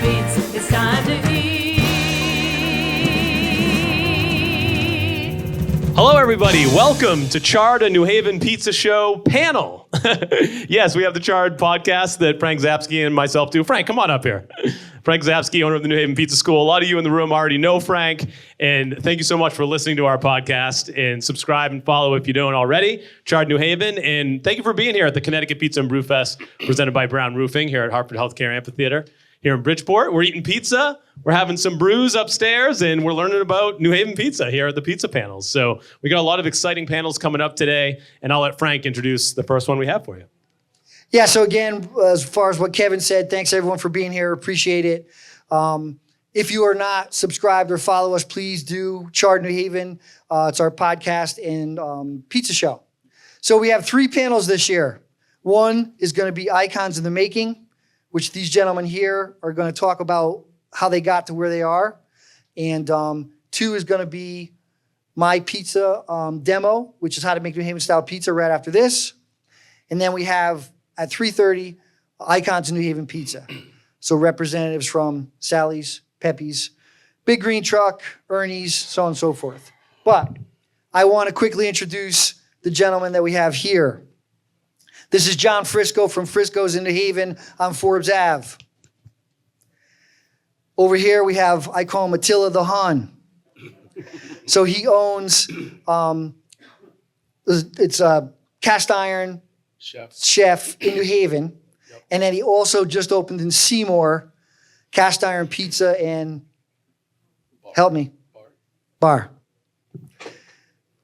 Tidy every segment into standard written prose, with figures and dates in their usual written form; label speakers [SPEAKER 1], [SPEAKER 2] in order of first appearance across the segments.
[SPEAKER 1] beats, it's time to eat.
[SPEAKER 2] Hello, everybody. Welcome to Charred, a New Haven Pizza Show panel. Yes, we have the Charred podcast that Frank Zapsky and myself do. Frank, come on up here. Frank Zapsky, owner of the New Haven Pizza School. A lot of you in the room already know Frank, and thank you so much for listening to our podcast, and subscribe and follow if you don't already. Charred New Haven, and thank you for being here at the Connecticut Pizza Brew Fest presented by Brown Roofing here at Hartford Healthcare Amphitheater here in Bridgeport. We're eating pizza, we're having some brews upstairs, and we're learning about New Haven pizza here at the pizza panels. So we got a lot of exciting panels coming up today, and I'll let Frank introduce the first one we have for you.
[SPEAKER 3] Yeah, so again, as far as what Kevin said, thanks everyone for being here. Appreciate it. If you are not subscribed or follow us, please do. Charred New Haven. It's our podcast and pizza show. So we have 3 panels this year. One is going to be Icons in the Making, which these gentlemen here are going to talk about how they got to where they are. And 2 is going to be my pizza demo, which is how to make New Haven style pizza right after this. And then we have at 3:30, Icons in New Haven Pizza. So representatives from Sally's, Pepe's, Big Green Truck, Ernie's, so on and so forth. But I want to quickly introduce the gentleman that we have here. This is John Frisco from Frisco's in New Haven on Forbes Ave. Over here we have, I call him Attila the Hun. So he owns, it's a cast iron chef in New Haven. Yep. And then he also just opened in Seymour, cast iron pizza and bar.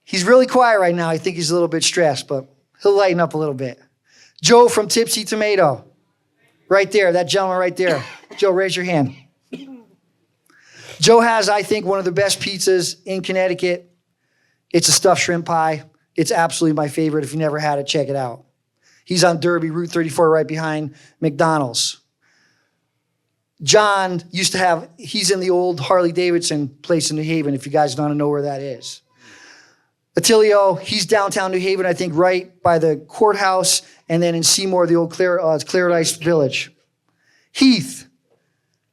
[SPEAKER 3] He's really quiet right now. I think he's a little bit stressed, but he'll lighten up a little bit. Joe from Tipsy Tomato. Right there, that gentleman right there. Joe, raise your hand. Joe has, I think, one of the best pizzas in Connecticut. It's a stuffed shrimp pie. It's absolutely my favorite. If you never had it, check it out. He's on Derby, Route 34, right behind McDonald's. John used to have, he's in the old Harley Davidson place in New Haven, if you guys want to know where that is. Attilio, he's downtown New Haven, I think right by the courthouse, and then in Seymour, the old Claridge's Village. Heath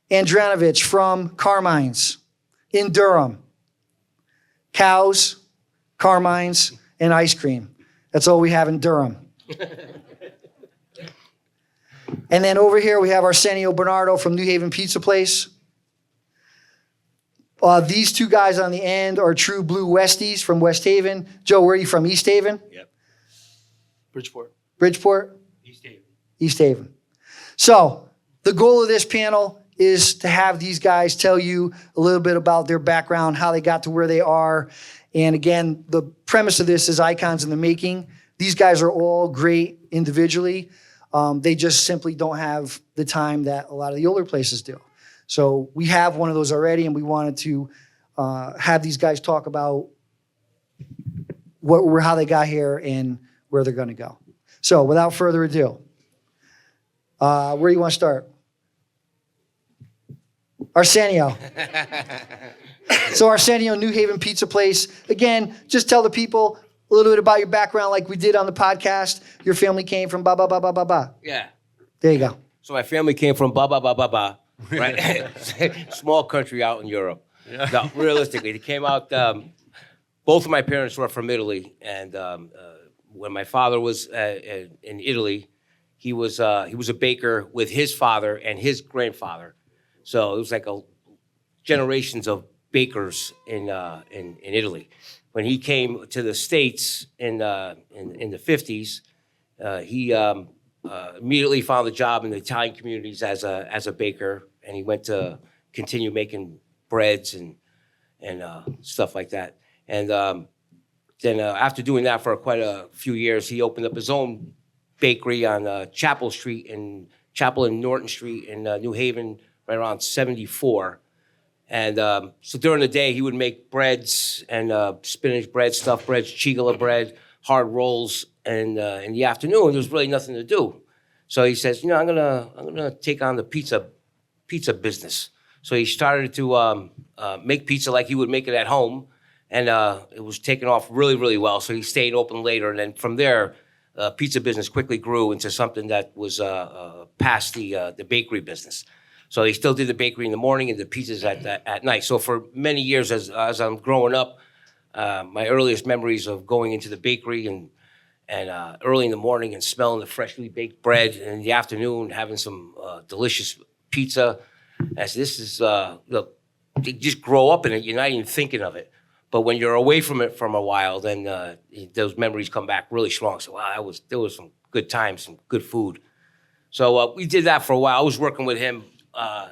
[SPEAKER 3] Andrianovich from Carmine's in Durham. Cows, Carmine's, and ice cream. That's all we have in Durham. And then over here we have Arsenio Bernardo from New Haven Pizza Place. These 2 guys on the end are true blue Westies from West Haven. Joe, where are you from? East Haven?
[SPEAKER 4] Yep. Bridgeport?
[SPEAKER 3] East Haven. So the goal of this panel is to have these guys tell you a little bit about their background, how they got to where they are. And again, the premise of this is Icons in the Making. These guys are all great individually. They just simply don't have the time that a lot of the older places do. So we have one of those already, and we wanted to have these guys talk about how they got here and where they're going to go. So without further ado, where do you want to start? Arsenio. So Arsenio, New Haven Pizza Place. Again, just tell the people a little bit about your background like we did on the podcast. Your family came from ba ba ba ba ba ba.
[SPEAKER 4] Yeah.
[SPEAKER 3] There you go.
[SPEAKER 4] So my family came from ba ba ba ba ba, right? Small country out in Europe. Yeah. No, realistically, they came out. Both of my parents were from Italy, and when my father was in Italy, he was a baker with his father and his grandfather. So it was like generations of bakers in Italy. When he came to the States in the 50s, he immediately found a job in the Italian communities as a baker, and he went to continue making breads and stuff like that. And then after doing that for quite a few years, he opened up his own bakery on Chapel and Norton Street in New Haven, right around 74. And so during the day, he would make breads and spinach bread, stuffed breads, chigala bread, hard rolls. And in the afternoon, there was really nothing to do. So he says, I'm gonna take on the pizza business. So he started to make pizza like he would make it at home, and it was taking off really, really well. So he stayed open later, and then from there, pizza business quickly grew into something that was past the bakery business. So he still did the bakery in the morning and the pizzas at night. So for many years, as I'm growing up, my earliest memories of going into the bakery and early in the morning and smelling the freshly baked bread, and in the afternoon having some delicious pizza. As this is, look, you just grow up in it. You're not even thinking of it. But when you're away from it from a while, then those memories come back really strong. So wow, there was some good times, some good food. So we did that for a while. I was working with him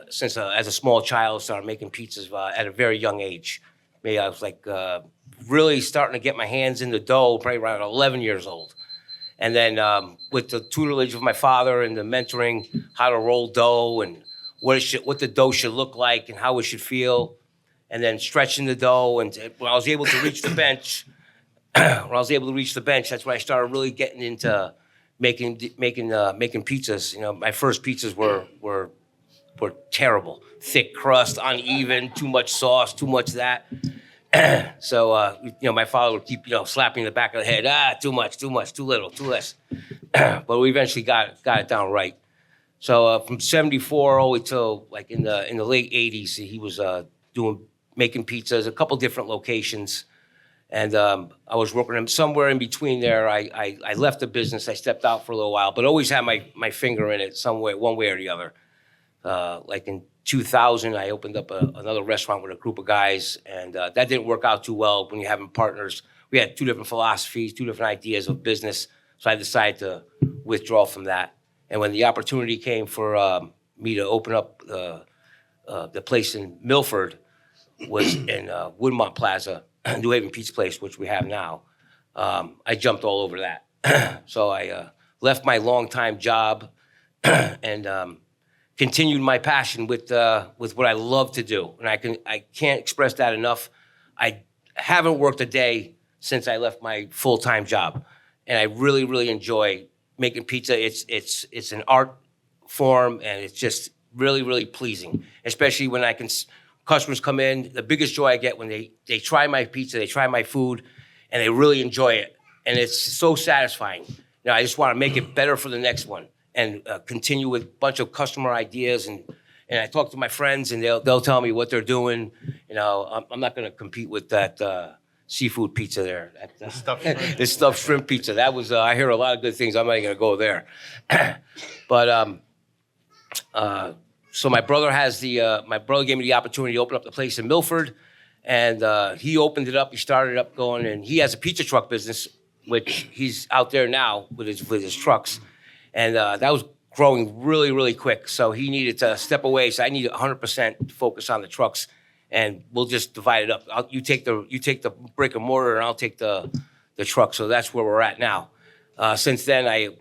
[SPEAKER 4] since as a small child. Started making pizzas at a very young age. Maybe I was like really starting to get my hands in the dough, probably around 11 years old. And then with the tutelage of my father and the mentoring, how to roll dough and what the dough should look like and how it should feel, and then stretching the dough. And when I was able to reach the bench, that's when I started really getting into making pizzas. You know, my first pizzas were terrible, thick crust, uneven, too much sauce, too much that. So you know, my father would keep slapping the back of the head. Too much, too little, too less. But we eventually got it down right. So from '74 all the way till like in the late '80s, he was making pizzas, a couple different locations, and I was working him somewhere in between there. I left the business. I stepped out for a little while, but always had my finger in it some way, one way or the other. Like in 2000, I opened up another restaurant with a group of guys, and that didn't work out too well when you're having partners. We had two different philosophies, two different ideas of business, so I decided to withdraw from that. And when the opportunity came for me to open up the place in Milford, was in Woodmont Plaza, New Haven Pizza Place, which we have now, I jumped all over that. So I left my longtime job and continued my passion with what I love to do. And I can't express that enough. I haven't worked a day since I left my full-time job. And I really, really enjoy making pizza. It's an art form, and it's just really, really pleasing, especially when customers come in. The biggest joy I get when they try my pizza, they try my food, and they really enjoy it. And it's so satisfying. I just want to make it better for the next one and continue with a bunch of customer ideas. And I talk to my friends, and they'll tell me what they're doing. I'm not going to compete with that seafood pizza there. This stuffed shrimp pizza. That was, I hear a lot of good things. I'm not even going to go there. But so my brother gave me the opportunity to open up the place in Milford, and he opened it up. He started up going, and he has a pizza truck business, which he's out there now with his trucks. And that was growing really, really quick. So he needed to step away. So I needed 100% focus on the trucks, and we'll just divide it up. You take the brick and mortar, and I'll take the truck. So that's where we're at now. Since then, I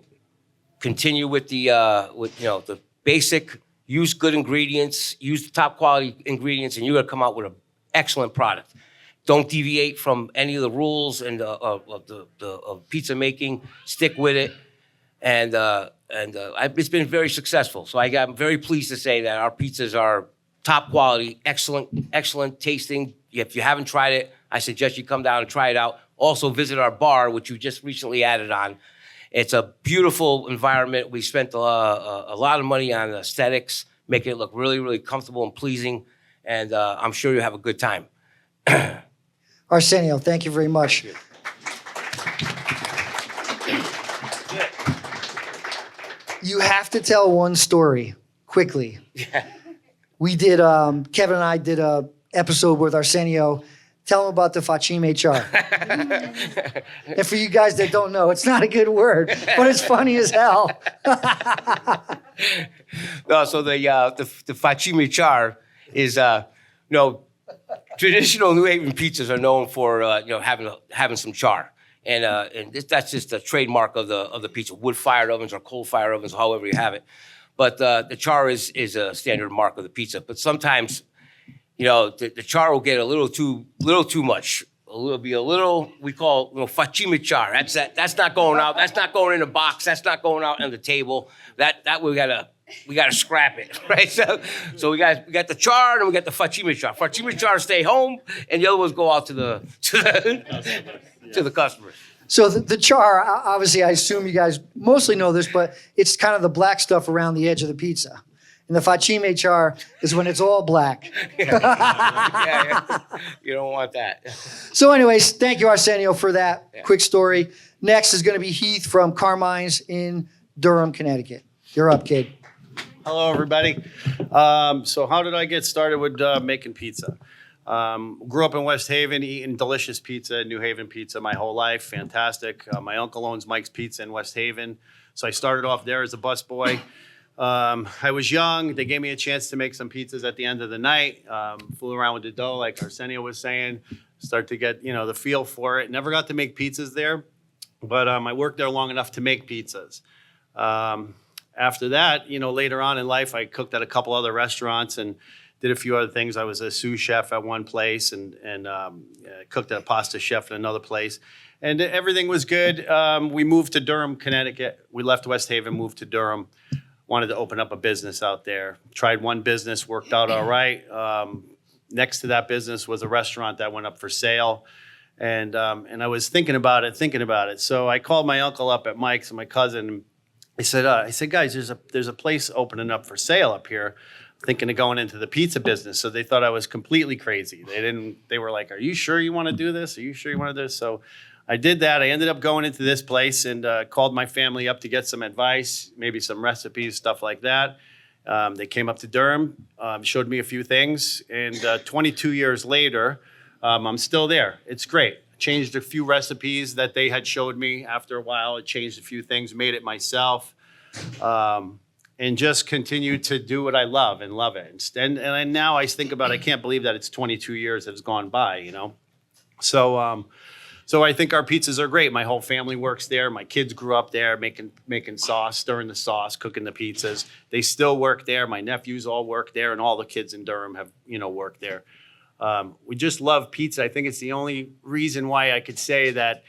[SPEAKER 4] continue with the basic. Use good ingredients. Use the top quality ingredients, and you're gonna come out with an excellent product. Don't deviate from any of the rules of pizza making. Stick with it. And it's been very successful. So I'm very pleased to say that our pizzas are top quality, excellent tasting. If you haven't tried it, I suggest you come down and try it out. Also visit our bar, which you just recently added on. It's a beautiful environment. We spent a lot of money on aesthetics, making it look really, really comfortable and pleasing. And I'm sure you'll have a good time.
[SPEAKER 3] Arsenio, thank you very much. You have to tell one story quickly.
[SPEAKER 4] Yeah.
[SPEAKER 3] We did, Kevin and I did a episode with Arsenio. Tell him about the facime char. And for you guys that don't know, it's not a good word, but it's funny as hell.
[SPEAKER 4] No, so the facime char is, traditional New Haven pizzas are known for having some char. And that's just a trademark of the pizza. Wood-fired ovens or coal-fired ovens, however you have it. But the char is a standard mark of the pizza. But sometimes, the char will get a little too much. We call facime char. That's not going out. That's not going in a box. That's not going out on the table. That we gotta scrap it, right? So we got the char and we got the facime char. Facime char stay home, and the other ones go out to the customers.
[SPEAKER 3] So the char, obviously, I assume you guys mostly know this, but it's kind of the black stuff around the edge of the pizza. And the facime char is when it's all black.
[SPEAKER 4] Yeah. You don't want that.
[SPEAKER 3] So anyways, thank you, Arsenio, for that quick story. Next is going to be Heath from Carmine's in Durham, Connecticut. You're up, kid.
[SPEAKER 5] Hello, everybody. So how did I get started with making pizza? Grew up in West Haven, eating delicious pizza, New Haven pizza my whole life. Fantastic. My uncle owns Mike's Pizza in West Haven. So I started off there as a busboy. I was young. They gave me a chance to make some pizzas at the end of the night. Fool around with the dough, like Arsenio was saying. Start to get, the feel for it. Never got to make pizzas there, but I worked there long enough to make pizzas. After that, later on in life, I cooked at a couple other restaurants and did a few other things. I was a sous chef at one place and cooked at a pasta chef at another place. And everything was good. We moved to Durham, Connecticut. We left West Haven, moved to Durham. Wanted to open up a business out there. Tried one business, worked out all right. Next to that business was a restaurant that went up for sale. And I was thinking about it. So I called my uncle up at Mike's and my cousin. I said, guys, there's a place opening up for sale up here. Thinking of going into the pizza business. So they thought I was completely crazy. They were like, are you sure you want to do this? Are you sure you want to do this? So I did that. I ended up going into this place and called my family up to get some advice, maybe some recipes, stuff like that. They came up to Durham, showed me a few things. And 22 years later, I'm still there. It's great. Changed a few recipes that they had showed me. After a while, I changed a few things, made it myself. And just continue to do what I love and love it. And now I think about it, I can't believe that it's 22 years that has gone by, So I think our pizzas are great. My whole family works there. My kids grew up there making sauce, stirring the sauce, cooking the pizzas. They still work there. My nephews all work there, and all the kids in Durham have, worked there. We just love pizza. I think it's the only reason why I could say that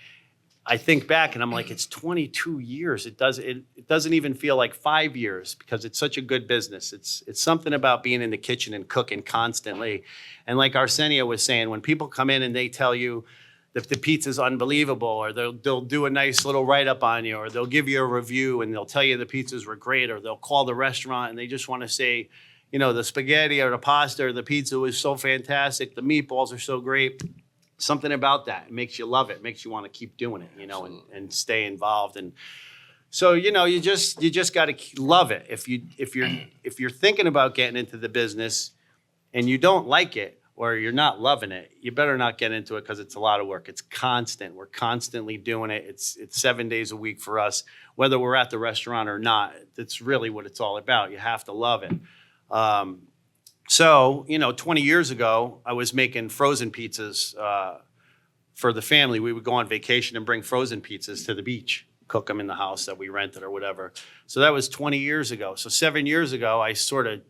[SPEAKER 5] I think back and I'm like, it's 22 years. It doesn't even feel like 5 years because it's such a good business. It's something about being in the kitchen and cooking constantly. And like Arsenio was saying, when people come in and they tell you that the pizza's unbelievable, or they'll do a nice little write-up on you, or they'll give you a review and they'll tell you the pizzas were great, or they'll call the restaurant and they just want to say, the spaghetti or the pasta or the pizza was so fantastic, the meatballs are so great. Something about that. It makes you love it. It makes you want to keep doing it, and stay involved. And so, you just got to love it. If you're thinking about getting into the business and you don't like it or you're not loving it, you better not get into it because it's a lot of work. It's constant. We're constantly doing it. It's 7 days a week for us, whether we're at the restaurant or not. That's really what it's all about. You have to love it. So, 20 years ago, I was making frozen pizzas for the family. We would go on vacation and bring frozen pizzas to the beach, cook them in the house that we rented or whatever. So that was 20 years ago. So 7 years ago, I sort of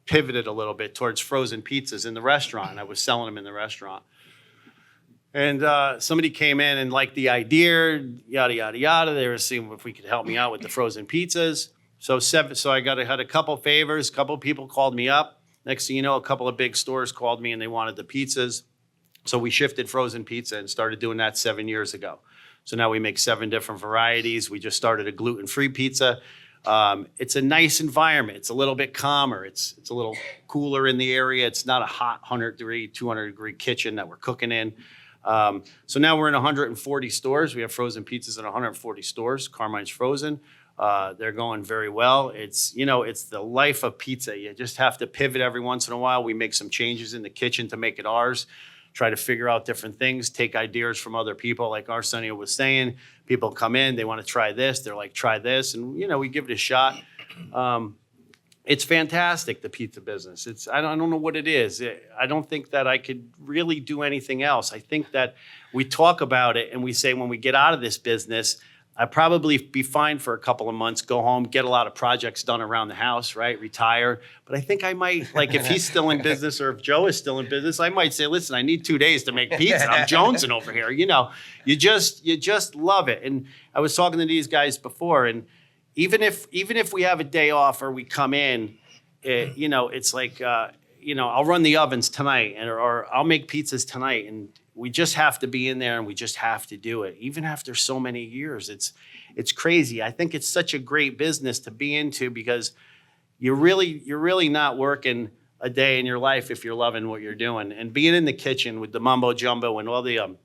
[SPEAKER 5] pivoted a little bit towards frozen pizzas in the restaurant. I was selling them in the restaurant. And somebody came in and liked the idea, yada, yada, yada. They were seeing if we could help me out with the frozen pizzas. So I had a couple favors. A couple people called me up. Next thing you know, a couple of big stores called me and they wanted the pizzas. So we shifted frozen pizza and started doing that 7 years ago. So now we make 7 different varieties. We just started a gluten-free pizza. It's a nice environment. It's a little bit calmer. It's a little cooler in the area. It's not a hot 100-degree, 200-degree kitchen that we're cooking in. So now we're in 140 stores. We have frozen pizzas in 140 stores. Carmine's Frozen. They're going very well. It's the life of pizza. You just have to pivot every once in a while. We make some changes in the kitchen to make it ours, try to figure out different things, take ideas from other people. Like Arsenio was saying, people come in, they want to try this. They're like, try this. And, we give it a shot. It's fantastic, the pizza business. I don't know what it is. I don't think that I could really do anything else. I think that we talk about it and we say when we get out of this business, I'd probably be fine for a couple of months, go home, get a lot of projects done around the house, right? Retire. But I think I might, like if he's still in business or if Joe is still in business, I might say, listen, I need 2 days to make pizza. I'm jonesing over here. You just love it. And I was talking to these guys before, and even if we have a day off or we come in, it's like, I'll run the ovens tonight or I'll make pizzas tonight. And we just have to be in there and we just have to do it. Even after so many years, it's crazy. I think it's such a great business to be into because, you're really not working a day in your life if you're loving what you're doing. And being in the kitchen with the mumbo jumbo and all the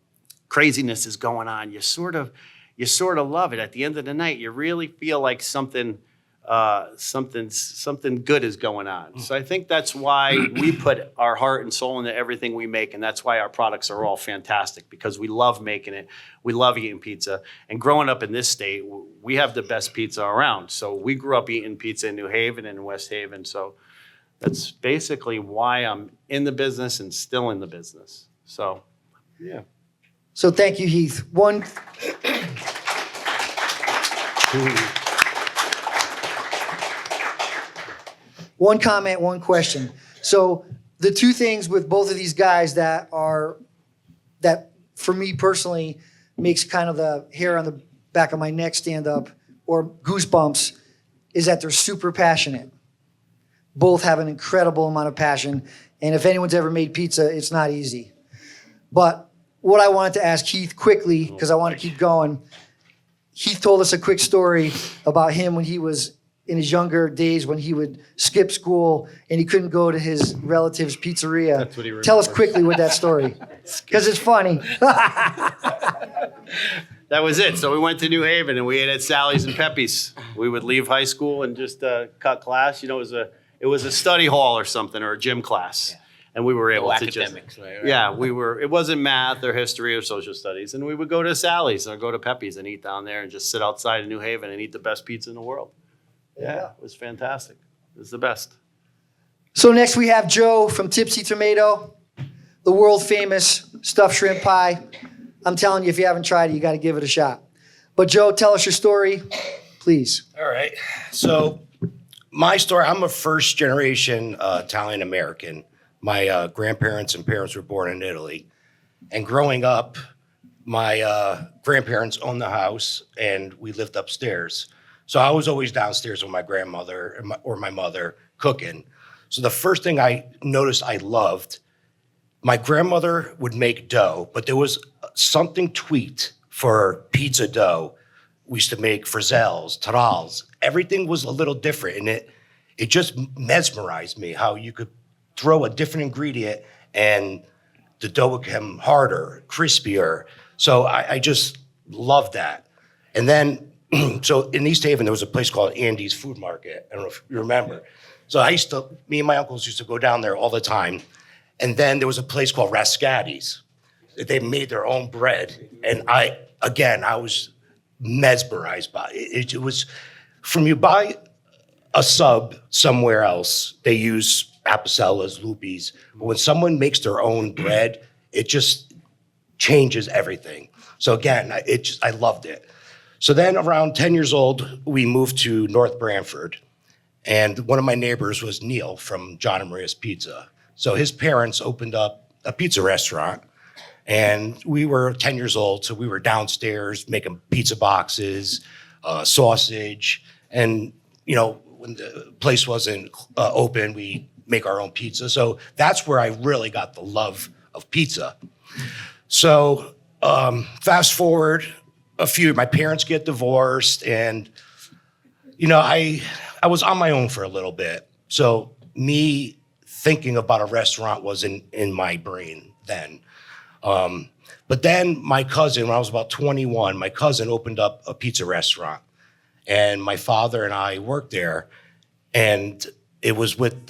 [SPEAKER 5] craziness is going on, you sort of love it. At the end of the night, you really feel like something good is going on. So I think that's why we put our heart and soul into everything we make, and that's why our products are all fantastic, because we love making it. We love eating pizza. And growing up in this state, we have the best pizza around. So we grew up eating pizza in New Haven and in West Haven. So that's basically why I'm in the business and still in the business. So, yeah.
[SPEAKER 3] So thank you, Heath. One comment, one question. So the two things with both of these guys that for me personally makes kind of the hair on the back of my neck stand up or goosebumps is that they're super passionate. Both have an incredible amount of passion. And if anyone's ever made pizza, it's not easy. But what I wanted to ask Heath quickly, because I want to keep going, Heath told us a quick story about him when he was in his younger days when he would skip school and he couldn't go to his relative's pizzeria.
[SPEAKER 5] That's what he remembers.
[SPEAKER 3] Tell us quickly with that story, because it's funny.
[SPEAKER 5] That was it. So we went to New Haven and we ate at Sally's and Pepe's. We would leave high school and just cut class. You know, it was a study hall or something, or a gym class. Yeah. And we were able to
[SPEAKER 4] academics,
[SPEAKER 5] just,
[SPEAKER 4] right?
[SPEAKER 5] Yeah, it wasn't math or history or social studies. And we would go to Sally's or go to Pepe's and eat down there and just sit outside in New Haven and eat the best pizza in the world. Yeah, it was fantastic. It was the best.
[SPEAKER 3] So next we have Joe from Tipsy Tomato, the world famous stuffed shrimp pie. I'm telling you, if you haven't tried it, you got to give it a shot. But Joe, tell us your story, please.
[SPEAKER 6] All right. So my story, I'm a first generation Italian American. My grandparents and parents were born in Italy. And growing up, my grandparents owned the house and we lived upstairs. So I was always downstairs with my grandmother or my mother cooking. So the first thing I noticed I loved, my grandmother would make dough, but there was something tweaked for pizza dough. We used to make frizzelles, tarals. Everything was a little different, and it just mesmerized me how you could throw a different ingredient and the dough would become harder, crispier. So I just loved that. And then, so in East Haven, there was a place called Andy's Food Market. I don't know if you remember. So me and my uncles used to go down there all the time. And then there was a place called Rascati's. They made their own bread. And I was mesmerized by it. It was, from you buy a sub somewhere else, they use Apicellas, Lupis. But when someone makes their own bread, it just changes everything. So again, I loved it. So then around 10 years old, we moved to North Branford. And one of my neighbors was Neil from John and Maria's Pizza. So his parents opened up a pizza restaurant. And we were 10 years old, so we were downstairs making pizza boxes, sausage. And, you know, when the place wasn't open, we make our own pizza. So that's where I really got the love of pizza. So fast forward my parents get divorced, and, you know, I was on my own for a little bit. So me thinking about a restaurant was in my brain then. But then my cousin, when I was about 21, my cousin opened up a pizza restaurant, and my father and I worked there, and it was with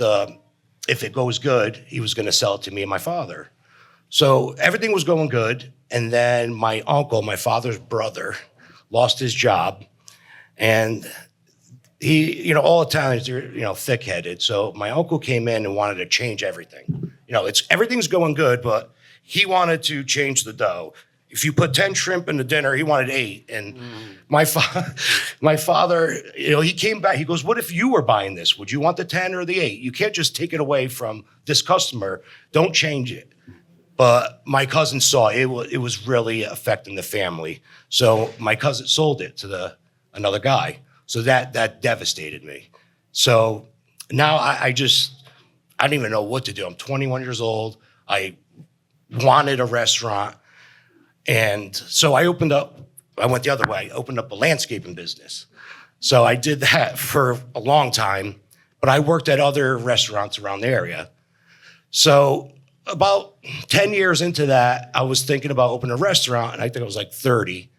[SPEAKER 6] if it goes good, he was going to sell it to me and my father. So everything was going good. And then my uncle, my father's brother, lost his job. And he, you know, all Italians are, you know, thick-headed. So my uncle came in and wanted to change everything. You know, everything's going good, but he wanted to change the dough. If you put 10 shrimp in the dinner, he wanted 8. And my father, you know, he came back. He goes, "What if you were buying this? Would you want the 10 or the 8? You can't just take it away from this customer. Don't change it." But my cousin saw it was really affecting the family. So my cousin sold it to another guy. So that devastated me. So now I don't even know what to do. I'm 21 years old. I wanted a restaurant. And so I went the other way. I opened up a landscaping business. So I did that for a long time but I worked at other restaurants around the area. So about 10 years into that, I was thinking about opening a restaurant, and I think I was like 30.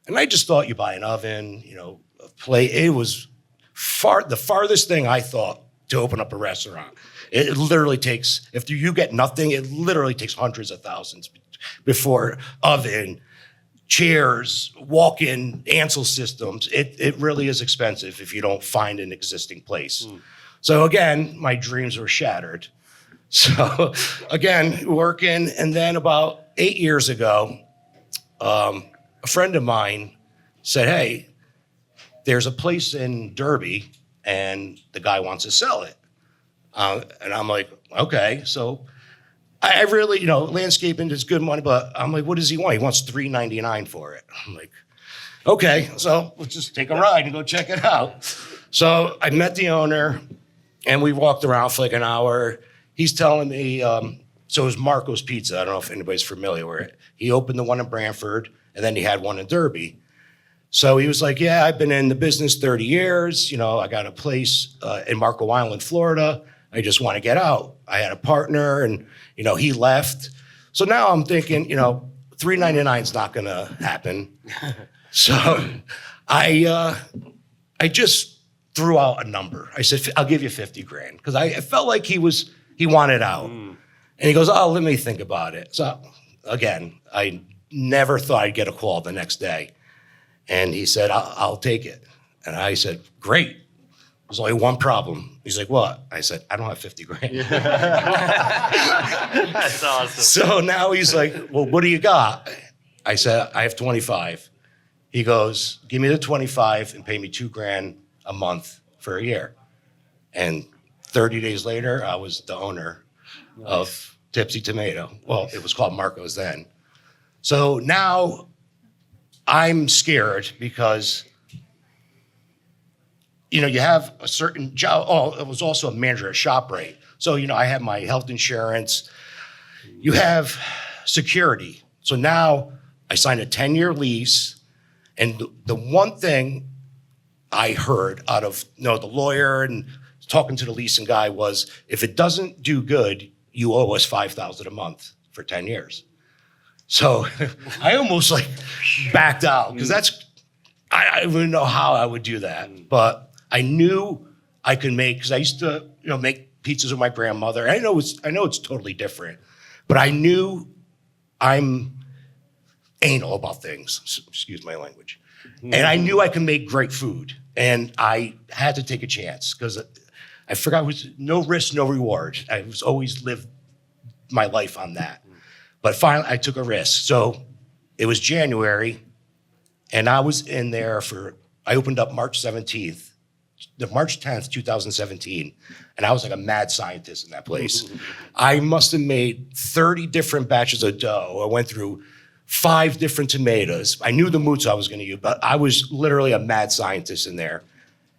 [SPEAKER 6] And I just thought you buy an oven, a plate. It was the farthest thing I thought to open up a restaurant. It literally takes, if you get nothing, it literally takes hundreds of thousands before oven, chairs, walk-in Ansel systems. It really is expensive if you don't find an existing place. So again, my dreams were shattered. So again, working, and then about 8 years ago, a friend of mine said, hey, there's a place in Derby and the guy wants to sell it. And I'm like, okay. So I really, landscaping is good money, but I'm like, what does he want? He wants $3.99 for it. I'm like, okay, so let's just take a ride and go check it out. So I met the owner and we walked around for like an hour. He's telling me, so it was Marco's Pizza. I don't know if anybody's familiar with it. He opened the one in Branford and then he had one in Derby. So he was like, yeah, I've been in the business 30 years. I got a place in Marco Island, Florida. I just want to get out. I had a partner and, he left. So now I'm thinking, $3.99 is not going to happen. So I just threw out a number. I said, I'll give you 50 grand. Because I felt like he wanted out. And he goes, oh, let me think about it. So again, I never thought I'd get a call the next day. And he said, I'll take it. And I said, great. There's only one problem. He's like, what? I said, I don't have 50 grand.
[SPEAKER 5] That's awesome.
[SPEAKER 6] So now he's like, well, what do you got? I said, I have 25. He goes, give me the 25 and pay me $2 grand a month for a year. And 30 days later, I was the owner of Tipsy Tomato. Well, it was called Marco's then. So now I'm scared because, you have a certain job. Oh, it was also a manager at ShopRite. So, I have my health insurance. You have security. So now I signed a 10-year lease. And the one thing I heard out of, the lawyer and talking to the leasing guy was, if it doesn't do good, you owe us $5,000 a month for 10 years. So I almost backed out because I didn't know how I would do that. But I knew I could make, because I used to, make pizzas with my grandmother. I know it's totally different, but I knew I'm anal about things. Excuse my language. And I knew I could make great food. And I had to take a chance because I forgot, it was no risk, no reward. I was always lived my life on that. But finally, I took a risk. So it was January, and I was in there I opened up March 17th, March 10th, 2017, and I was like a mad scientist in that place. I must have made 30 different batches of dough. I went through 5 different tomatoes. I knew the mozza I was going to use, but I was literally a mad scientist in there.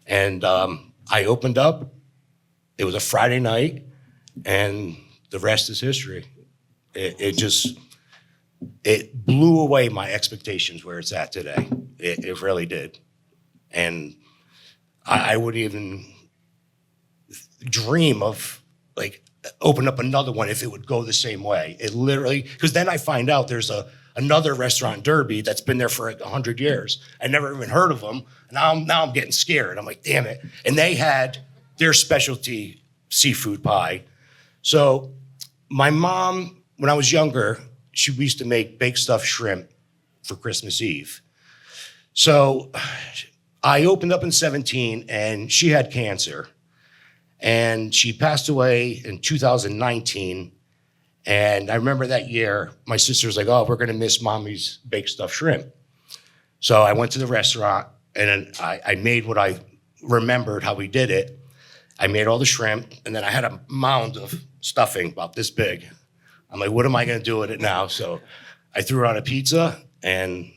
[SPEAKER 6] And I opened up. It was a Friday night, and the rest is history. It blew away my expectations where it's at today. It really did. And I wouldn't even dream of open up another one if it would go the same way. It literally, because then I find out there's another restaurant in Derby that's been there for 100 years. I never even heard of them. And now I'm getting scared. I'm like, damn it. And they had their specialty seafood pie. So my mom, when I was younger, we used to make baked stuffed shrimp for Christmas Eve. So I opened up in 17 and she had cancer. And she passed away in 2019. And I remember that year, my sister was like, oh, we're gonna miss mommy's baked stuffed shrimp. So I went to the restaurant and I made what I remembered how we did it. I made all the shrimp, and then I had a mound of stuffing about this big. I'm like, what am I gonna do with it now? So I threw it on a pizza, and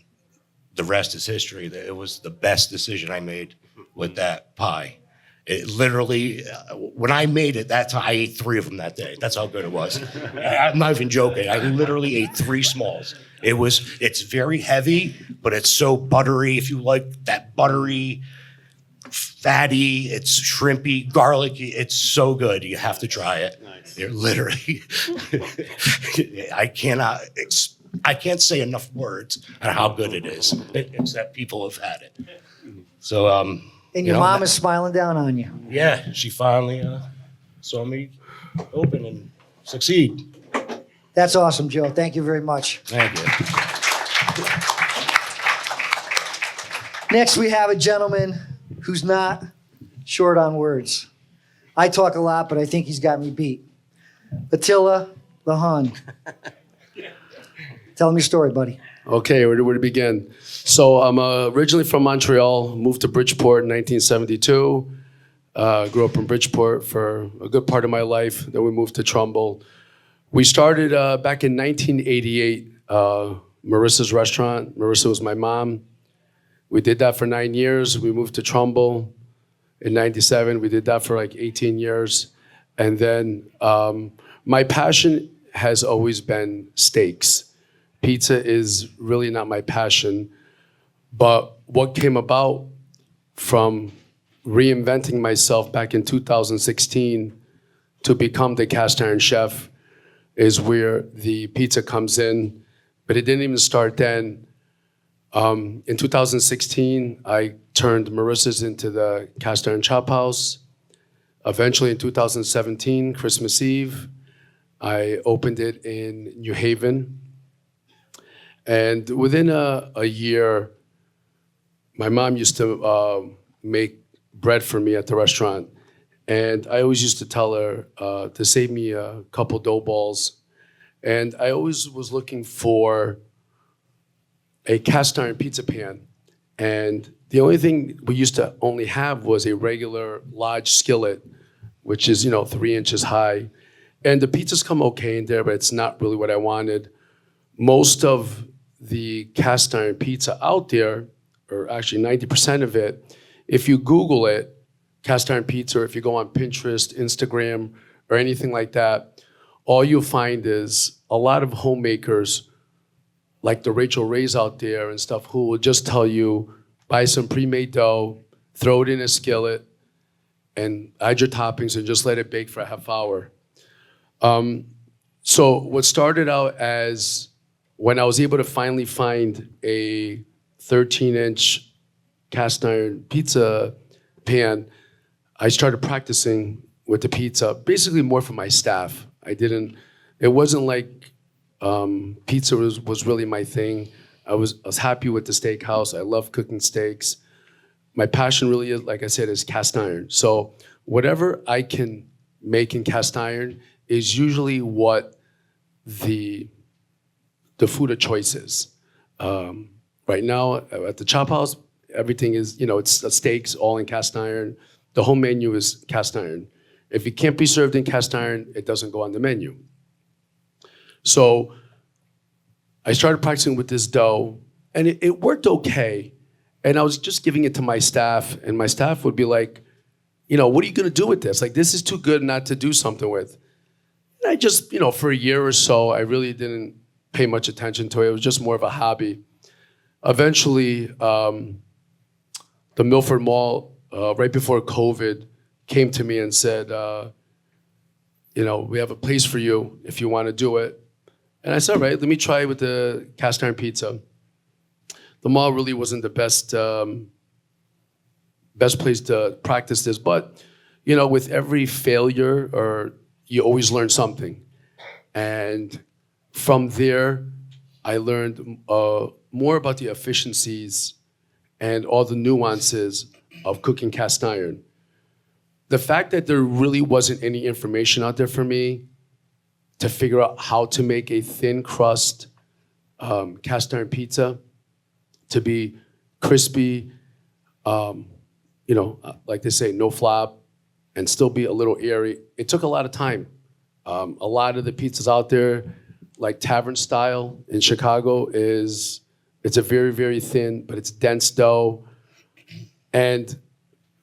[SPEAKER 6] the rest is history. It was the best decision I made with that pie. It literally, when I made it that time, I ate 3 of them that day. That's how good it was. I'm not even joking. I literally ate 3 smalls. It's very heavy, but it's so buttery. If you like that buttery, fatty, it's shrimpy, garlicky. It's so good. You have to try it.
[SPEAKER 5] Nice.
[SPEAKER 6] They're literally, I can't say enough words on how good it is, except people have had it. So,
[SPEAKER 3] And your mom is smiling down on you.
[SPEAKER 6] yeah, she finally saw me open and succeed.
[SPEAKER 3] That's awesome, Joe. Thank you very much.
[SPEAKER 6] Thank you.
[SPEAKER 3] Next, we have a gentleman who's not short on words. I talk a lot, but I think he's got me beat. Attila the Hun. Tell him your story, buddy.
[SPEAKER 7] Okay, where to begin? So I'm originally from Montreal, moved to Bridgeport in 1972. Grew up in Bridgeport for a good part of my life. Then we moved to Trumbull. We started back in 1988, Marissa's Restaurant. Marissa was my mom. We did that for 9 years. We moved to Trumbull in 97. We did that for like 18 years. And then my passion has always been steaks. Pizza is really not my passion. But what came about from reinventing myself back in 2016 to become the cast iron chef is where the pizza comes in. But it didn't even start then. In 2016, I turned Marissa's into the Cast Iron Chop House. Eventually, in 2017, Christmas Eve, I opened it in New Haven. And within a year, my mom used to make bread for me at the restaurant. And I always used to tell her to save me a couple dough balls. And I always was looking for a cast iron pizza pan. And the only thing we used to only have was a regular large skillet, which is, 3 inches high. And the pizzas come okay in there, but it's not really what I wanted. Most of the cast iron pizza out there, or actually 90% of it, if you Google it, cast iron pizza, or if you go on Pinterest, Instagram, or anything like that, all you'll find is a lot of homemakers like the Rachel Rays out there and stuff who will just tell you, buy some pre-made dough, throw it in a skillet, and add your toppings and just let it bake for a half hour. So what started out as when I was able to finally find a 13-inch cast iron pizza pan, I started practicing with the pizza, basically more for my staff. It wasn't like pizza was really my thing. I was happy with the steakhouse. I love cooking steaks. My passion really is, like I said, is cast iron. So whatever I can make in cast iron is usually what the food of choice is. Right now at the Chop House, everything is, it's steaks all in cast iron. The whole menu is cast iron. If it can't be served in cast iron, it doesn't go on the menu. So I started practicing with this dough, and it worked okay. And I was just giving it to my staff, and my staff would be like, what are you gonna do with this? Like, this is too good not to do something with. And I just, for a year or so, I really didn't pay much attention to it. It was just more of a hobby. Eventually, the Milford Mall, right before COVID, came to me and said, we have a place for you if you want to do it. And I said, all right, let me try with the cast iron pizza. The mall really wasn't the best place to practice this, but with every failure, you always learn something. And from there, I learned more about the efficiencies and all the nuances of cooking cast iron. The fact that there really wasn't any information out there for me to figure out how to make a thin crust cast iron pizza to be crispy, like they say, no flop, and still be a little airy. It took a lot of time. A lot of the pizzas out there, like tavern style in Chicago, it's a very, very thin, but it's dense dough. And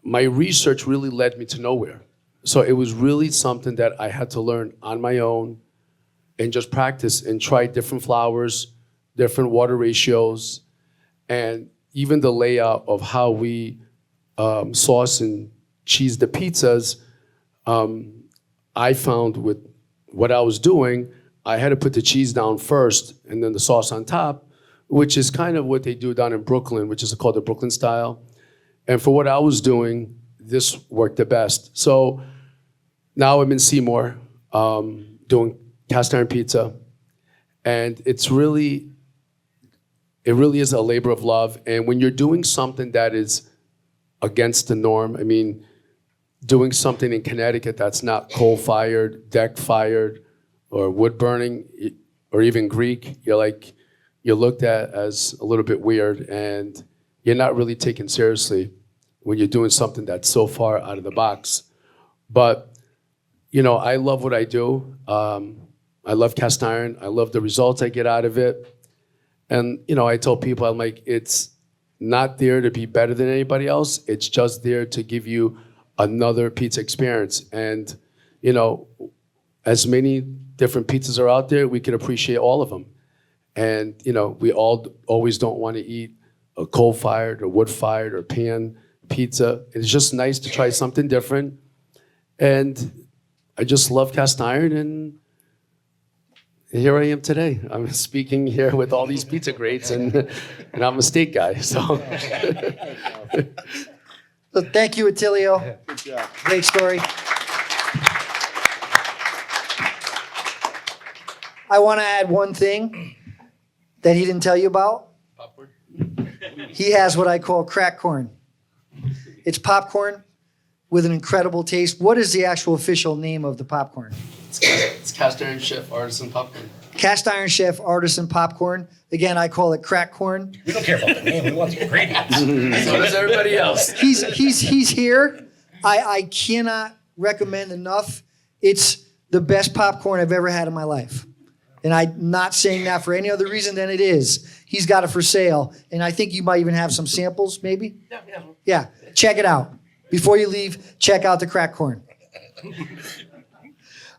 [SPEAKER 7] my research really led me to nowhere. So it was really something that I had to learn on my own and just practice and try different flours, different water ratios, and even the layout of how we sauce and cheese the pizzas, I found with what I was doing, I had to put the cheese down first and then the sauce on top, which is kind of what they do down in Brooklyn, which is called the Brooklyn style. And for what I was doing, this worked the best. So now I'm in Seymour doing cast iron pizza. And it really is a labor of love. And when you're doing something that is against the norm, I mean, doing something in Connecticut that's not coal-fired, deck-fired, or wood-burning, or even Greek, you're looked at as a little bit weird, and you're not really taken seriously when you're doing something that's so far out of the box. But, I love what I do. I love cast iron. I love the results I get out of it. And, I tell people, I'm like, it's not there to be better than anybody else. It's just there to give you another pizza experience. And, as many different pizzas are out there, we can appreciate all of them. And, we always don't want to eat a coal-fired or wood-fired or pan pizza. It's just nice to try something different. And I just love cast iron, and here I am today. I'm speaking here with all these pizza greats, and I'm a steak guy, so.
[SPEAKER 3] So thank you, Attilio.
[SPEAKER 5] Good job.
[SPEAKER 3] Great story. I want to add one thing that he didn't tell you about.
[SPEAKER 7] Popcorn?
[SPEAKER 3] He has what I call crack corn. It's popcorn with an incredible taste. What is the actual official name of the popcorn?
[SPEAKER 7] It's cast iron chef artisan popcorn.
[SPEAKER 3] Cast iron chef artisan popcorn. Again, I call it crack corn.
[SPEAKER 6] We don't care about the name. We want the ingredients.
[SPEAKER 7] So does everybody else.
[SPEAKER 3] He's here. I cannot recommend enough. It's the best popcorn I've ever had in my life. And I'm not saying that for any other reason than it is. He's got it for sale. And I think you might even have some samples, maybe? Yeah. Check it out. Before you leave, check out the crack corn.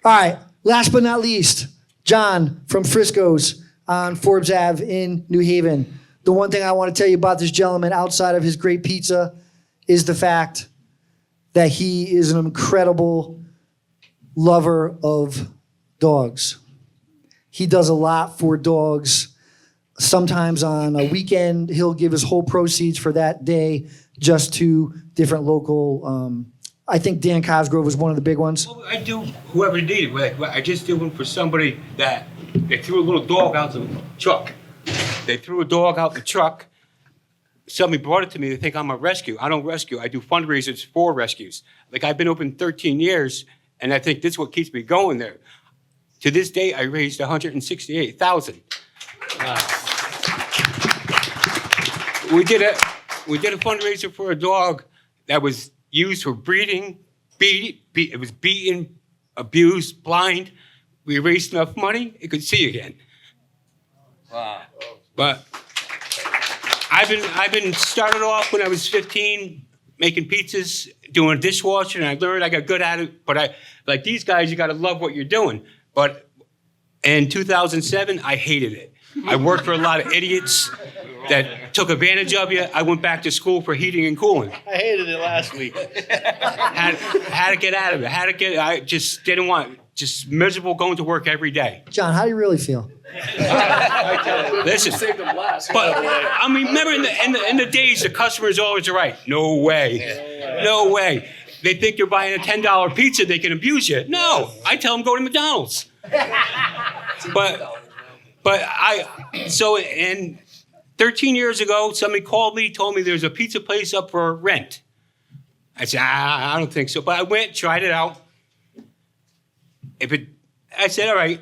[SPEAKER 3] All right. Last but not least, John from Frisco's on Forbes Ave in New Haven. The one thing I want to tell you about this gentleman outside of his great pizza is the fact that he is an incredible lover of dogs. He does a lot for dogs. Sometimes on a weekend, he'll give his whole proceeds for that day just to different local, I think Dan Cosgrove was one of the big ones.
[SPEAKER 8] Well, I do whoever needed. Like, I just did one for somebody that they threw a little dog out the truck. They threw a dog out the truck. Somebody brought it to me. They think I'm a rescue. I don't rescue. I do fundraisers for rescues. Like, I've been open 13 years, and I think this is what keeps me going there. To this day, I raised $168,000. We did a fundraiser for a dog that was used for breeding. It was beaten, abused, blind. We raised enough money, it could see again. Wow. But I've been started off when I was 15, making pizzas, doing dishwasher, and I learned I got good at it. But like these guys, you got to love what you're doing. But in 2007, I hated it. I worked for a lot of idiots that took advantage of you. I went back to school for heating and cooling.
[SPEAKER 5] I hated it last week.
[SPEAKER 8] Had to get out of it. I just didn't want, just miserable going to work every day.
[SPEAKER 3] John, how do you really feel?
[SPEAKER 8] Listen, but I mean, remember in the days, the customer's always right. No way. No way. They think you're buying a $10 pizza, they can abuse you. No, I tell them go to McDonald's. So 13 years ago, somebody called me, told me there's a pizza place up for rent. I said, I don't think so. But I went, tried it out. I said, all right,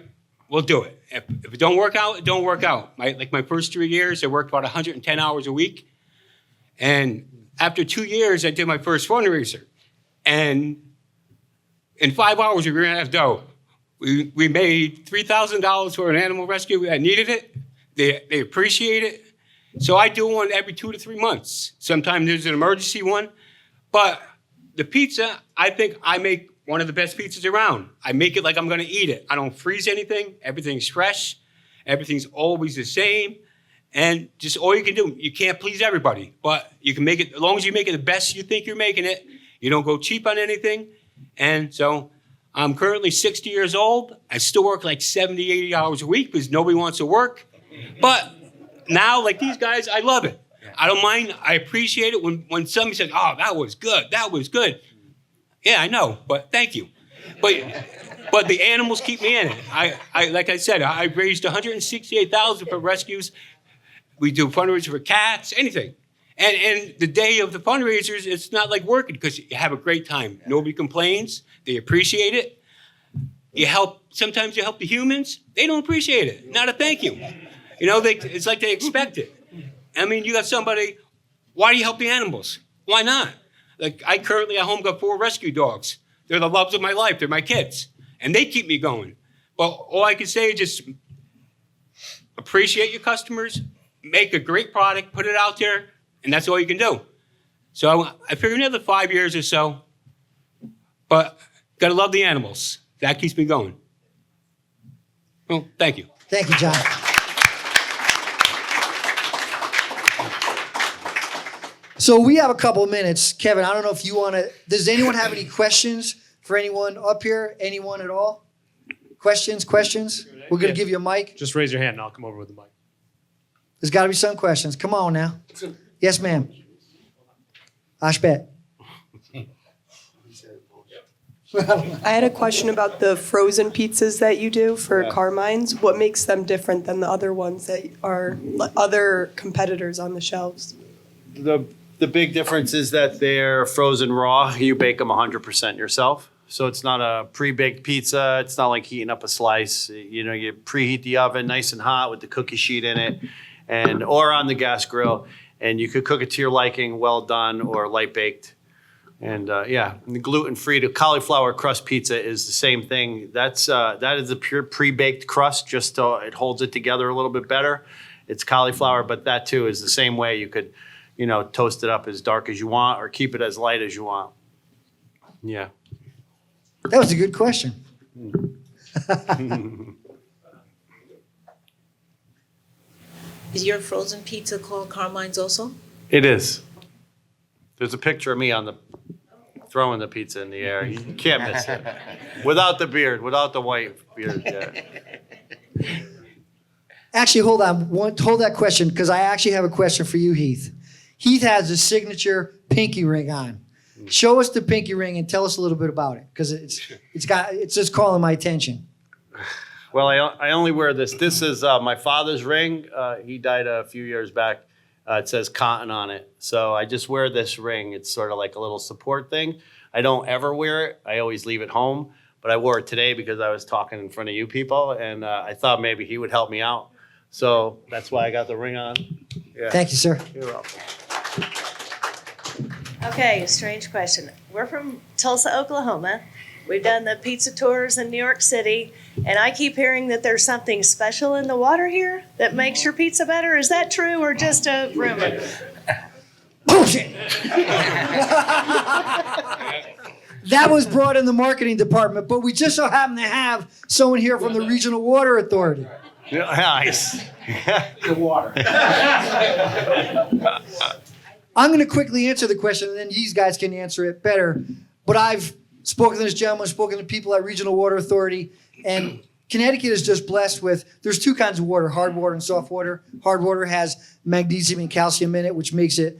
[SPEAKER 8] we'll do it. If it don't work out, it don't work out. My first 3 years, I worked about 110 hours a week. And after 2 years, I did my first fundraiser. And in 5 hours, we ran out of dough. We made $3,000 for an animal rescue that needed it. They appreciate it. So I do one every 2 to 3 months. Sometimes there's an emergency one. But the pizza, I think I make one of the best pizzas around. I make it like I'm going to eat it. I don't freeze anything. Everything's fresh. Everything's always the same. And just all you can do, you can't please everybody, but you can make it, as long as you make it the best you think you're making it, you don't go cheap on anything. And so I'm currently 60 years old. I still work like 70, 80 hours a week because nobody wants to work. But now, like these guys, I love it. I don't mind. I appreciate it when somebody says, oh, that was good. That was good. Yeah, I know, but thank you. But the animals keep me in it. I like I said, I raised $168,000 for rescues. We do fundraisers for cats, anything. And the day of the fundraisers, it's not like working because you have a great time. Nobody complains. They appreciate it. Sometimes you help the humans. They don't appreciate it. Not a thank you. You know, it's like they expect it. I mean, you got somebody, why do you help the animals? Why not? Like I currently at home got 4 rescue dogs. They're the loves of my life. They're my kids. And they keep me going. But all I can say is just appreciate your customers, make a great product, put it out there, and that's all you can do. So I figure another 5 years or so, but gotta love the animals. That keeps me going. Well, thank you.
[SPEAKER 3] Thank you, John. So we have a couple of minutes. Kevin, I don't know if you want to, does anyone have any questions for anyone up here? Anyone at all? Questions? We're going to give you a mic.
[SPEAKER 2] Just raise your hand and I'll come over with the mic.
[SPEAKER 3] There's got to be some questions. Come on now. Yes, ma'am. Ashbet.
[SPEAKER 9] I had a question about the frozen pizzas that you do for Carmine's. What makes them different than the other ones that are other competitors on the shelves?
[SPEAKER 5] The big difference is that they're frozen raw. You bake them 100% yourself. So it's not a pre-baked pizza. It's not like heating up a slice. You know, you preheat the oven nice and hot with the cookie sheet in it, or on the gas grill, and you could cook it to your liking, well done or light baked. And and the gluten-free, the cauliflower crust pizza is the same thing. That is a pure pre-baked crust, just so it holds it together a little bit better. It's cauliflower, but that too is the same way. You could, toast it up as dark as you want or keep it as light as you want. Yeah.
[SPEAKER 3] That was a good question.
[SPEAKER 1] Is your frozen pizza called Carmine's also?
[SPEAKER 5] It is. There's a picture of me throwing the pizza in the air. You can't miss it. Without the beard, without the white beard. Yeah.
[SPEAKER 3] Actually, hold on. Hold that question because I actually have a question for you, Heath. Heath has a signature pinky ring on. Show us the pinky ring and tell us a little bit about it because it's just calling my attention.
[SPEAKER 5] Well, I only wear this. This is my father's ring. He died a few years back. It says cotton on it. So I just wear this ring. It's sort of like a little support thing. I don't ever wear it. I always leave it home. But I wore it today because I was talking in front of you people, and I thought maybe he would help me out. So that's why I got the ring on. Yeah.
[SPEAKER 3] Thank you, sir.
[SPEAKER 5] You're welcome.
[SPEAKER 10] Okay, strange question. We're from Tulsa, Oklahoma. We've done the pizza tours in New York City, and I keep hearing that there's something special in the water here that makes your pizza better. Is that true or just a rumor?
[SPEAKER 3] Bullshit. That was brought in the marketing department, but we just so happen to have someone here from the Regional Water Authority.
[SPEAKER 5] Nice.
[SPEAKER 3] The water. I'm going to quickly answer the question, and then these guys can answer it better. But I've spoken to this gentleman, spoken to people at Regional Water Authority, and Connecticut is just blessed with, there's 2 kinds of water, hard water and soft water. Hard water has magnesium and calcium in it, which makes it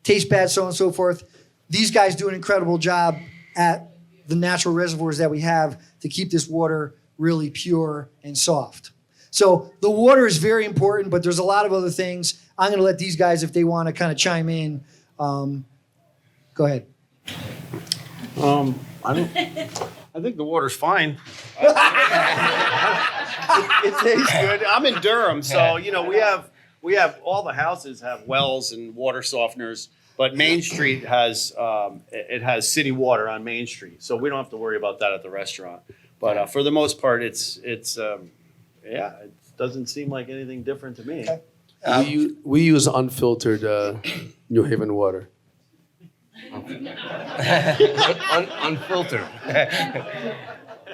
[SPEAKER 3] taste bad, so on and so forth. These guys do an incredible job at the natural reservoirs that we have to keep this water really pure and soft. So the water is very important, but there's a lot of other things. I'm going to let these guys, if they want to kind of chime in, go ahead.
[SPEAKER 5] I think the water's fine. It tastes good. I'm in Durham, so we have all the houses have wells and water softeners, but Main Street has it has city water on Main Street, so we don't have to worry about that at the restaurant. But for the most part, it doesn't seem like anything different to me.
[SPEAKER 3] Okay.
[SPEAKER 7] We use unfiltered New Haven water.
[SPEAKER 4] Unfiltered.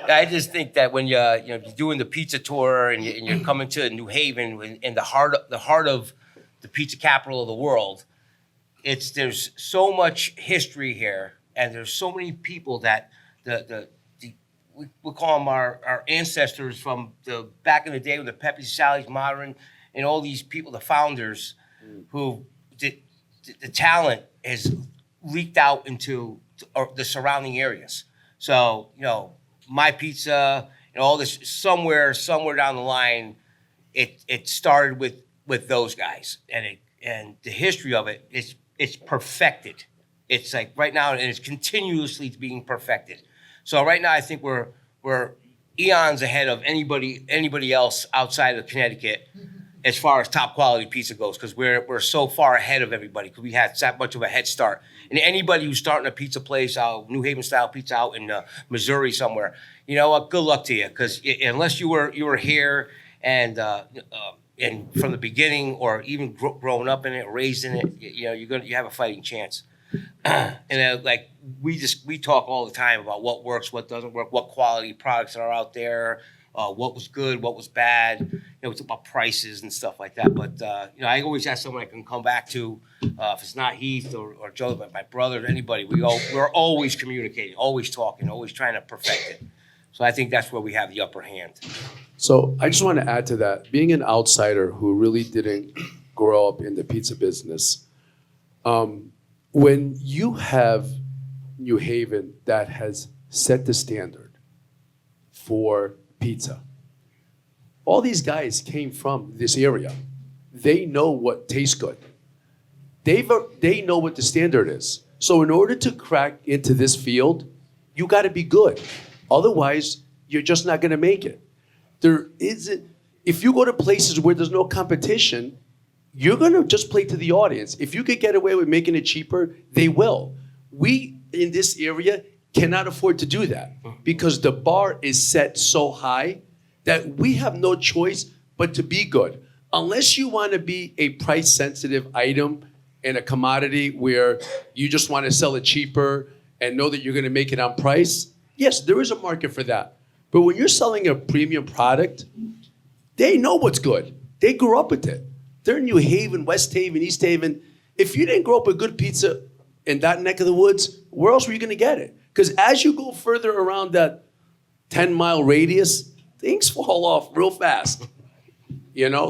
[SPEAKER 4] I just think that when you're doing the pizza tour and you're coming to New Haven in the heart the pizza capital of the world. There's so much history here, and there's so many people that we call them our ancestors from the back in the day with the Pepe's, Sally's, Modern, and all these people, the founders, who the talent has leaked out into the surrounding areas. So, my pizza and all this, somewhere down the line, it started with those guys, and the history of it it's perfected. It's like right now, and it's continuously being perfected. So right now, I think we're eons ahead of anybody else outside of Connecticut as far as top quality pizza goes, because we're so far ahead of everybody because we had that much of a head start. And anybody who's starting a pizza place, New Haven style pizza out in Missouri somewhere, you know what? Good luck to you, because unless you were here and from the beginning, or even growing up in it, raised in it, you have a fighting chance. And like we talk all the time about what works, what doesn't work, what quality products are out there, what was good, what was bad. We talk about prices and stuff like that. But I always ask someone I can come back to, if it's not Heath or Joe, but my brother, anybody. We're always communicating, always talking, always trying to perfect it. So I think that's where we have the upper hand.
[SPEAKER 7] So I just want to add to that. Being an outsider who really didn't grow up in the pizza business, when you have New Haven that has set the standard for pizza, all these guys came from this area. They know what tastes good. They know what the standard is. So in order to crack into this field, you got to be good. Otherwise, you're just not going to make it. If you go to places where there's no competition, you're going to just play to the audience. If you could get away with making it cheaper, they will. We, in this area, cannot afford to do that because the bar is set so high that we have no choice but to be good. Unless you want to be a price-sensitive item and a commodity where you just want to sell it cheaper and know that you're going to make it on price, yes, there is a market for that. But when you're selling a premium product, they know what's good. They grew up with it. They're in New Haven, West Haven, East Haven. If you didn't grow up with good pizza in that neck of the woods, where else were you going to get it? Because as you go further around that 10-mile radius, things fall off real fast.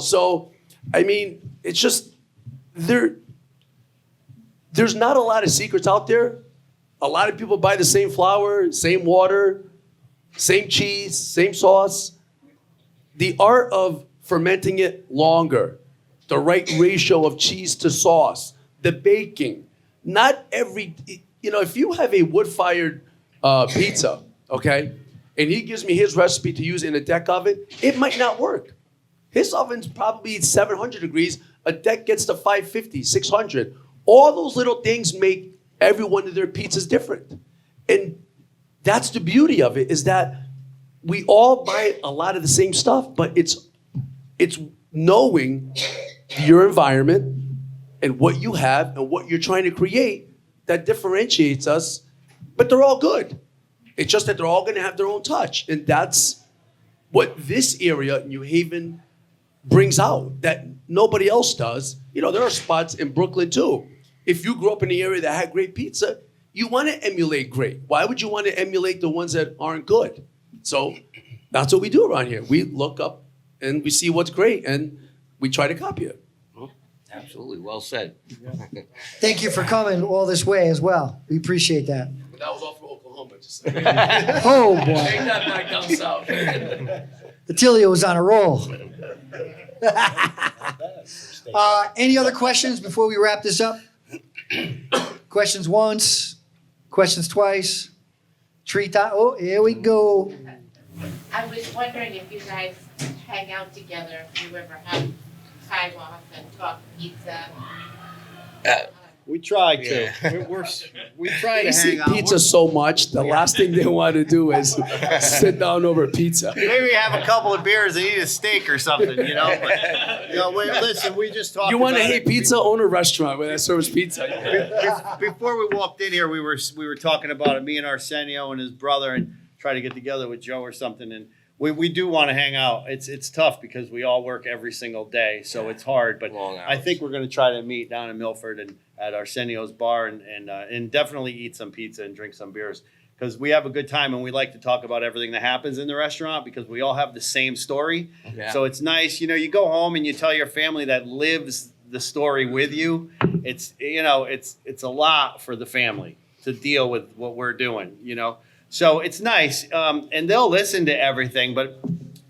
[SPEAKER 7] So, I mean, it's just, there's not a lot of secrets out there. A lot of people buy the same flour, same water, same cheese, same sauce. The art of fermenting it longer, the right ratio of cheese to sauce, the baking. Not every, if you have a wood-fired pizza, okay, and he gives me his recipe to use in a deck oven, it might not work. His oven's probably 700 degrees. A deck gets to 550, 600. All those little things make every one of their pizzas different. And that's the beauty of it, is that we all buy a lot of the same stuff, but it's knowing your environment and what you have and what you're trying to create that differentiates us, but they're all good. It's just that they're all going to have their own touch. And that's what this area, New Haven, brings out that nobody else does. There are spots in Brooklyn too. If you grew up in the area that had great pizza, you want to emulate great. Why would you want to emulate the ones that aren't good? So that's what we do around here. We look up and we see what's great and we try to copy it.
[SPEAKER 4] Absolutely, well said.
[SPEAKER 3] Thank you for coming all this way as well. We appreciate that.
[SPEAKER 7] That was all from Oklahoma. Just
[SPEAKER 3] Oh, boy.
[SPEAKER 7] take that back down south.
[SPEAKER 3] Atillas was on a roll. Any other questions before we wrap this up? Questions once, questions twice. Treat time. Oh, here we go.
[SPEAKER 11] I was wondering if you guys hang out together, if you ever have time off and talk pizza.
[SPEAKER 5] We try to. We try
[SPEAKER 7] They
[SPEAKER 5] to
[SPEAKER 7] see
[SPEAKER 5] hang out.
[SPEAKER 7] pizza so much, the last thing they want to do is sit down over pizza.
[SPEAKER 5] Maybe have a couple of beers and eat a steak or something, But, listen, we just talked.
[SPEAKER 7] You want to
[SPEAKER 5] about
[SPEAKER 7] hate
[SPEAKER 5] it.
[SPEAKER 7] pizza? Own a restaurant where that serves pizza.
[SPEAKER 5] Before we walked in here, we were talking about it, me and Arsenio and his brother, and try to get together with Joe or something. And we do want to hang out. It's tough because we all work every single day, so it's hard. But
[SPEAKER 4] Long
[SPEAKER 5] I
[SPEAKER 4] hours.
[SPEAKER 5] think we're going to try to meet down in Milford and at Arsenio's bar and definitely eat some pizza and drink some beers because we have a good time and we like to talk about everything that happens in the restaurant because we all have the same story.
[SPEAKER 4] Yeah.
[SPEAKER 5] So it's nice, you go home and you tell your family that lives the story with you. It's it's a lot for the family to deal with what we're doing. So it's nice, and they'll listen to everything. But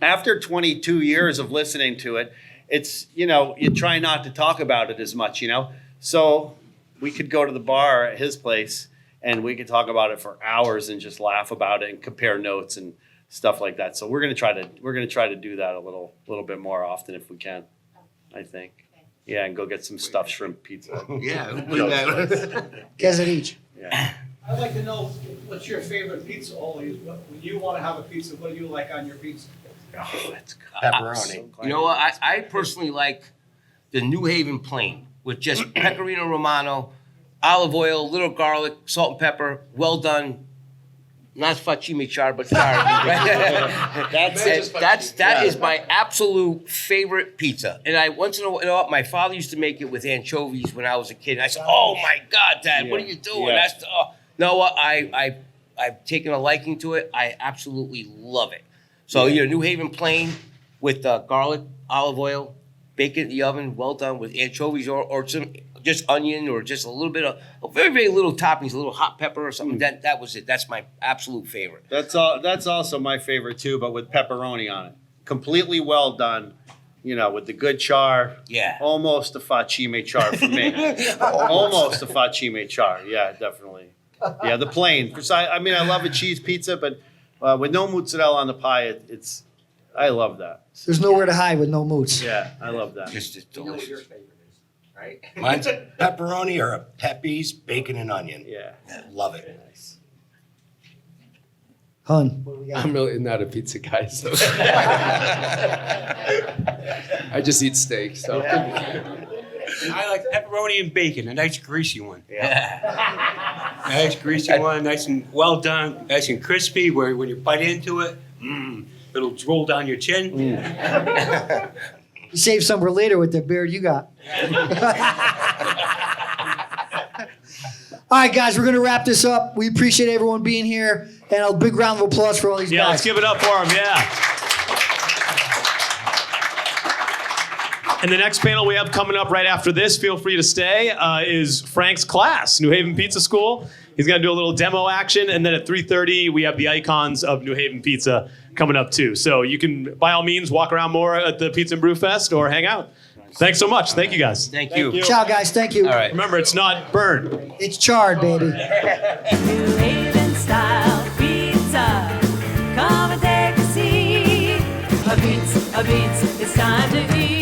[SPEAKER 5] after 22 years of listening to it, it's you try not to talk about it as much. So we could go to the bar at his place and we could talk about it for hours and just laugh about it and compare notes and stuff like that. So we're gonna try to do that a little bit more often if we can. I think. Yeah, and go get some stuffed shrimp pizza.
[SPEAKER 4] Yeah.
[SPEAKER 3] Guess it each.
[SPEAKER 5] Yeah.
[SPEAKER 12] I'd like to know what's your favorite pizza, Oli? When you want to have a pizza, what do you like on your pizza?
[SPEAKER 5] Oh, that's good.
[SPEAKER 6] Pepperoni.
[SPEAKER 4] You know what? I personally like the New Haven plain with just pecorino romano, olive oil, little garlic, salt and pepper, well done. Not facchime charred, but charred. That is my absolute favorite pizza. And I once in a while, my father used to make it with anchovies when I was a kid. And I said, "Oh my God, Dad, what are you doing?"
[SPEAKER 5] Yeah.
[SPEAKER 4] No, I've taken a liking to it. I absolutely love it. So New Haven plain with garlic, olive oil, bacon in the oven, well done with anchovies or some just onion or just a little bit of very, very little toppings, a little hot pepper or something. That was it. That's my absolute favorite.
[SPEAKER 5] That's also my favorite too, but with pepperoni on it. Completely well done. With the good char.
[SPEAKER 4] Yeah.
[SPEAKER 5] Almost a facchime char for me. Almost a facchime char. Yeah, definitely. Yeah, the plain. Because I love a cheese pizza, but with no mozzarella on the pie, I love that.
[SPEAKER 3] There's nowhere to hide with no moots.
[SPEAKER 5] Yeah, I love that.
[SPEAKER 4] Just delicious.
[SPEAKER 6] Mine's a pepperoni or a Pepe's, bacon and onion.
[SPEAKER 5] Yeah.
[SPEAKER 6] Love it.
[SPEAKER 3] Hun, what do we got?
[SPEAKER 7] I'm really not a pizza guy, so I just eat steak. So
[SPEAKER 8] I like pepperoni and bacon, a nice greasy one.
[SPEAKER 4] Yeah.
[SPEAKER 8] Nice greasy one, nice and well done, nice and crispy. Where when you bite into it, it'll drool down your chin.
[SPEAKER 3] You save some for later with the beard you got. All right, guys, we're going to wrap this up. We appreciate everyone being here. And a big round of applause for all these
[SPEAKER 2] Yeah,
[SPEAKER 3] guys.
[SPEAKER 2] let's give it up for them, yeah. And the next panel we have coming up right after this, feel free to stay, is Frank's class, New Haven Pizza School. He's going to do a little demo action, and then at 3:30 we have the icons of New Haven Pizza coming up too. So you can, by all means, walk around more at the Pizza Brew Fest or hang out. Thanks so much. Thank you, guys.
[SPEAKER 4] Thank you.
[SPEAKER 3] Ciao, guys. Thank you.
[SPEAKER 4] All right.
[SPEAKER 2] Remember, it's not burned.
[SPEAKER 3] It's charred, baby.
[SPEAKER 13] New Haven style pizza. Come and take a seat. A beats, it's time to eat.